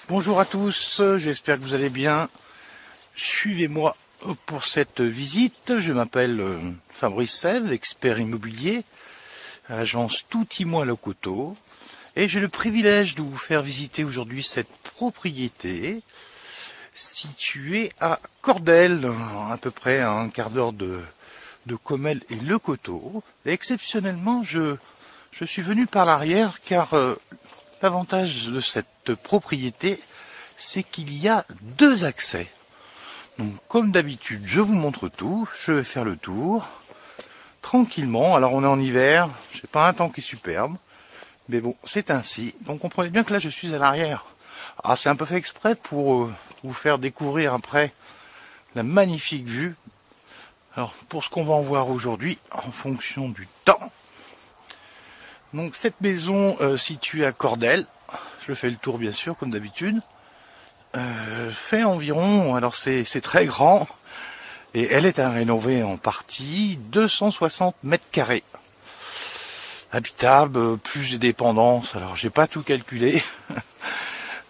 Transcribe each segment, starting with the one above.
Bonjour à tous, j'espère que vous allez bien. Suivez-moi pour cette visite. Je m'appelle Fabrice Sève, expert immobilier à l'agence Tout-y-moi-le-Coteau. Et j'ai le privilège de vous faire visiter aujourd'hui cette propriété située à Cordel, à peu près à un quart d'heure de Comelles et Le Coteau. Et exceptionnellement, je suis venu par l'arrière car l'avantage de cette propriété, c'est qu'il y a deux accès. Donc, comme d'habitude, je vous montre tout. Je vais faire le tour tranquillement. Alors, on est en hiver. J'ai pas un temps qui est superbe, mais bon, c'est ainsi. Donc, comprenez bien que là, je suis à l'arrière. Ah, c'est un peu fait exprès pour vous faire découvrir après la magnifique vue. Alors, pour ce qu'on va en voir aujourd'hui, en fonction du temps. Donc, cette maison située à Cordel, je fais le tour bien sûr, comme d'habitude, fait environ, alors c'est très grand, et elle est à rénover en partie, 260 mètres carrés. Habitable, plus des dépendances, alors j'ai pas tout calculé.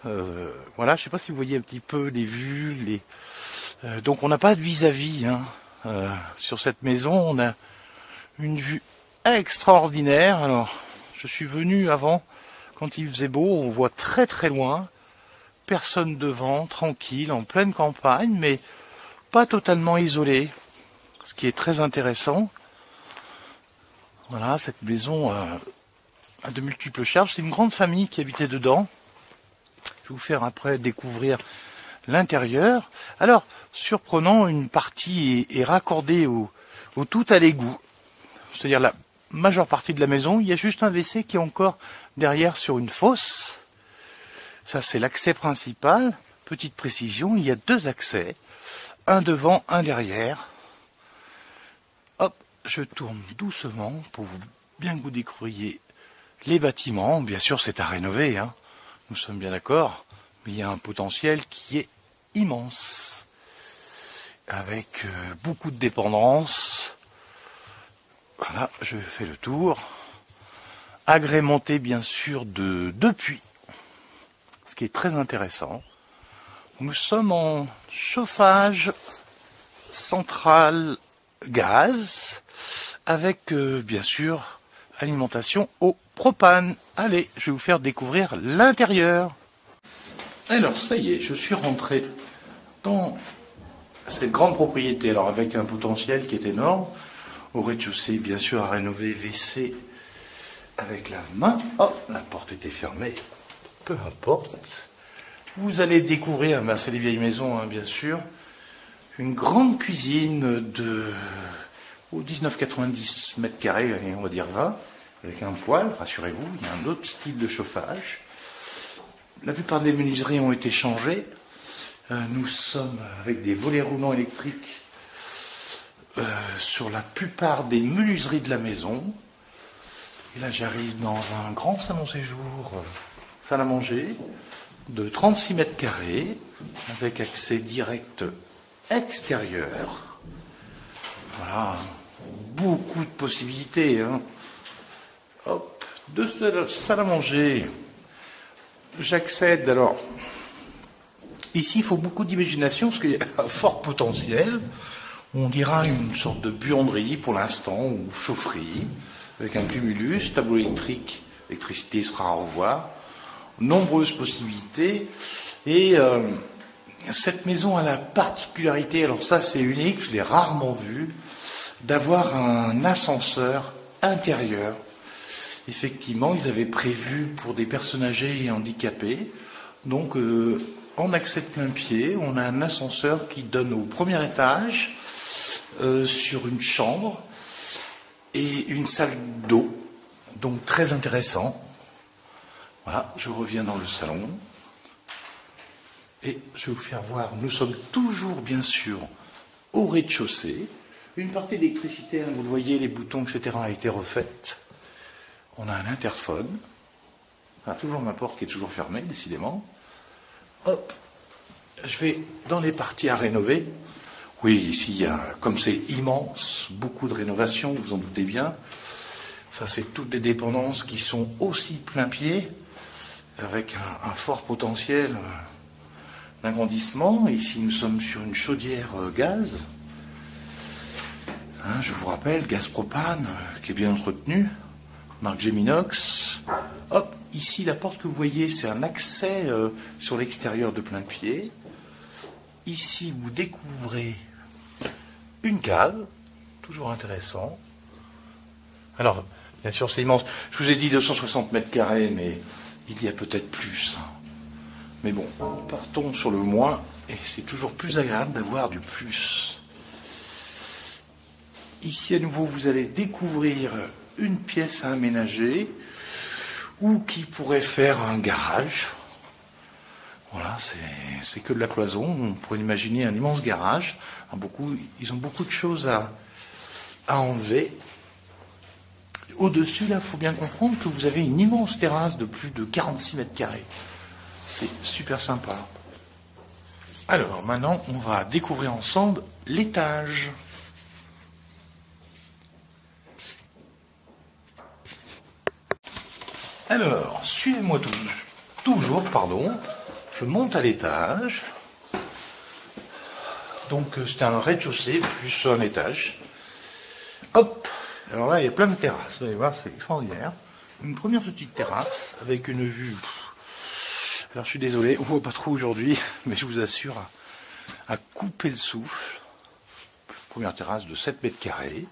Voilà, je sais pas si vous voyez un petit peu les vues, donc on n'a pas de vis-à-vis, hein. Sur cette maison, on a une vue extraordinaire. Alors, je suis venu avant, quand il faisait beau, on voit très très loin, personne devant, tranquille, en pleine campagne, mais pas totalement isolé, ce qui est très intéressant. Voilà, cette maison a de multiples charges. C'est une grande famille qui habitait dedans. Je vais vous faire après découvrir l'intérieur. Alors, surprenant, une partie est raccordée au tout à l'égout. C'est-à-dire la majeure partie de la maison, il y a juste un WC qui est encore derrière sur une fosse. Ça, c'est l'accès principal. Petite précision, il y a deux accès. Un devant, un derrière. Hop, je tourne doucement pour bien que vous découvriez les bâtiments. Bien sûr, c'est à rénover, hein. Nous sommes bien d'accord. Mais il y a un potentiel qui est immense. Avec beaucoup de dépendances. Voilà, je fais le tour. Agrémenté, bien sûr, de deux puits. Ce qui est très intéressant. Nous sommes en chauffage central gaz, avec bien sûr alimentation au propane. Allez, je vais vous faire découvrir l'intérieur. Alors ça y est, je suis rentré dans cette grande propriété, alors avec un potentiel qui est énorme. Au rez-de-chaussée, bien sûr, à rénover, WC avec la main. Oh, la porte était fermée. Peu importe. Vous allez découvrir, ben c'est les vieilles maisons, hein, bien sûr, une grande cuisine de 19,90 mètres carrés, on va dire 20, avec un poêle, rassurez-vous, il y a un autre style de chauffage. La plupart des menuiseries ont été changées. Nous sommes avec des volets roulants électriques sur la plupart des menuiseries de la maison. Et là, j'arrive dans un grand salon séjour, salle à manger, de 36 mètres carrés, avec accès direct extérieur. Voilà, beaucoup de possibilités, hein. Hop, de salle à manger. J'accède, alors, ici il faut beaucoup d'imagination, parce qu'il y a un fort potentiel. On dira une sorte de buanderie pour l'instant, ou chaufferie, avec un cumulus, tableau électrique, l'électricité sera à revoir. Nombreuses possibilités. Et cette maison a la particularité, alors ça c'est unique, je l'ai rarement vu, d'avoir un ascenseur intérieur. Effectivement, ils avaient prévu pour des personnes âgées et handicapées. Donc, en accès de plein pied, on a un ascenseur qui donne au premier étage sur une chambre et une salle d'eau. Donc, très intéressant. Voilà, je reviens dans le salon. Et je vais vous faire voir, nous sommes toujours, bien sûr, au rez-de-chaussée. Une partie d'électricité, hein, vous le voyez, les boutons, etc., a été refaite. On a un interphone. Ah, toujours ma porte qui est toujours fermée, décidément. Hop, je vais dans les parties à rénover. Oui, ici, il y a, comme c'est immense, beaucoup de rénovations, vous en doutez bien. Ça, c'est toutes les dépendances qui sont aussi plein pied. avec un fort potentiel d'agrandissement. Ici, nous sommes sur une chaudière gaz. Hein, je vous rappelle, gaz propane, qui est bien entretenu, marque Geminox. Hop, ici, la porte que vous voyez, c'est un accès sur l'extérieur de plein pied. Ici, vous découvrez une cave, toujours intéressant. Alors, bien sûr, c'est immense. Je vous ai dit 260 mètres carrés, mais il y a peut-être plus. Mais bon, partons sur le moins, et c'est toujours plus agréable d'avoir du plus. Ici, à nouveau, vous allez découvrir une pièce à aménager, ou qui pourrait faire un garage. Voilà, c'est que de la cloison. On pourrait imaginer un immense garage. Ils ont beaucoup de choses à enlever. Au-dessus, là, il faut bien comprendre que vous avez une immense terrasse de plus de 46 mètres carrés. C'est super sympa. Alors, maintenant, on va découvrir ensemble l'étage. Alors, suivez-moi toujours, je monte à l'étage. Donc, c'est un rez-de-chaussée plus un étage. Hop! Alors là, il y a plein de terrasses. Vous allez voir, c'est extraordinaire. Une première petite terrasse avec une vue. Alors, je suis désolé, on ne voit pas trop aujourd'hui, mais je vous assure, à couper le souffle. Première terrasse de 7 mètres carrés.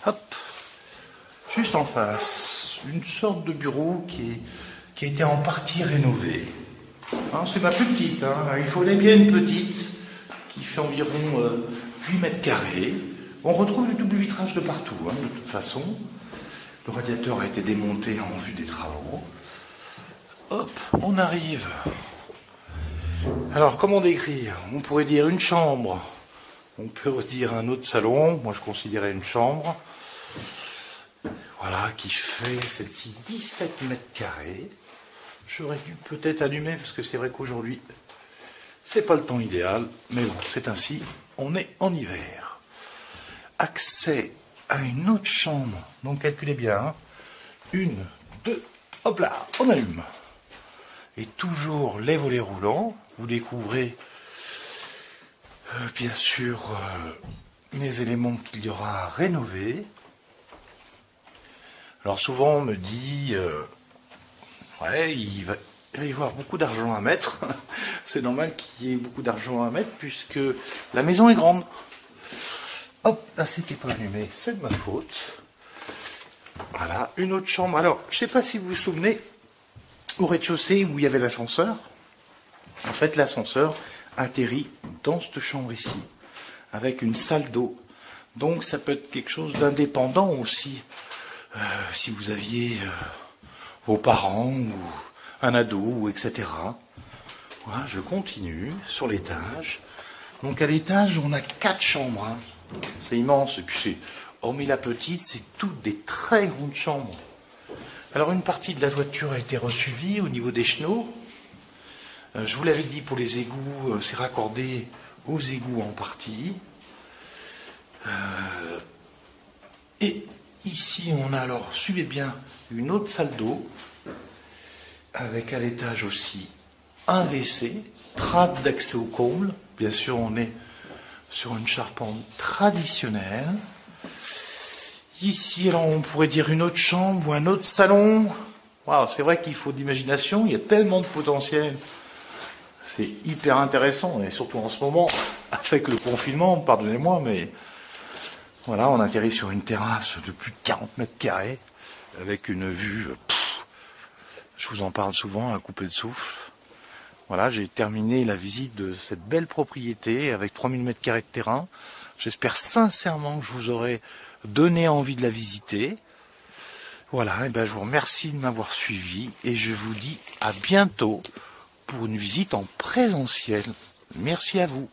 Hop! Juste en face, une sorte de bureau qui a été en partie rénové. Hein, c'est ma plus petite. Hein. Il faudrait bien une petite qui fait environ 8 mètres carrés. On retrouve du double vitrage de partout, hein, de toute façon. Le radiateur a été démonté en vue des travaux. Hop, on arrive. Alors, comment décrire? On pourrait dire une chambre. On peut dire un autre salon. Moi, je considérais une chambre. Voilà, qui fait celle-ci 17 mètres carrés. J'aurais dû peut-être allumer, parce que c'est vrai qu'aujourd'hui, c'est pas le temps idéal. Mais bon, c'est ainsi. On est en hiver. Accès à une autre chambre. Donc, calculez bien. Hein. Une, deux, hop là, on allume. Et toujours les volets roulants. Vous découvrez, bien sûr, les éléments qu'il y aura à rénover. Alors souvent on me dit, ouais, il va y avoir beaucoup d'argent à mettre. C'est normal qu'il y ait beaucoup d'argent à mettre puisque la maison est grande. Hop, là c'est qui n'est pas allumé, c'est de ma faute. Voilà, une autre chambre. Alors, je ne sais pas si vous vous souvenez, au rez-de-chaussée où il y avait l'ascenseur, en fait l'ascenseur atterrit dans cette chambre ici, avec une salle d'eau. Donc ça peut être quelque chose d'indépendant aussi. Si vous aviez vos parents ou un ado, ou etc. Voilà, je continue sur l'étage. Donc à l'étage, on a 4 chambres. Hein. C'est immense. Et puis hormis la petite, c'est toutes des très grandes chambres. Alors une partie de la toiture a été resuivie au niveau des chenaux. Je vous l'avais dit, pour les égouts, c'est raccordé aux égouts en partie. Et ici, on a alors, suivez bien, une autre salle d'eau, avec à l'étage aussi un WC, trappe d'accès au comble. Bien sûr, on est sur une charpente traditionnelle. Ici, alors, on pourrait dire une autre chambre ou un autre salon. Wow, c'est vrai qu'il faut de l'imagination, il y a tellement de potentiel. C'est hyper intéressant, et surtout en ce moment, avec le confinement, pardonnez-moi, mais... Voilà, on atterrit sur une terrasse de plus de 40 mètres carrés, avec une vue, je vous en parle souvent, à couper le souffle. Voilà, j'ai terminé la visite de cette belle propriété avec 3000 mètres carrés de terrain. J'espère sincèrement que je vous aurai donné envie de la visiter. Voilà, et ben je vous remercie de m'avoir suivi et je vous dis à bientôt pour une visite en présentiel. Merci à vous.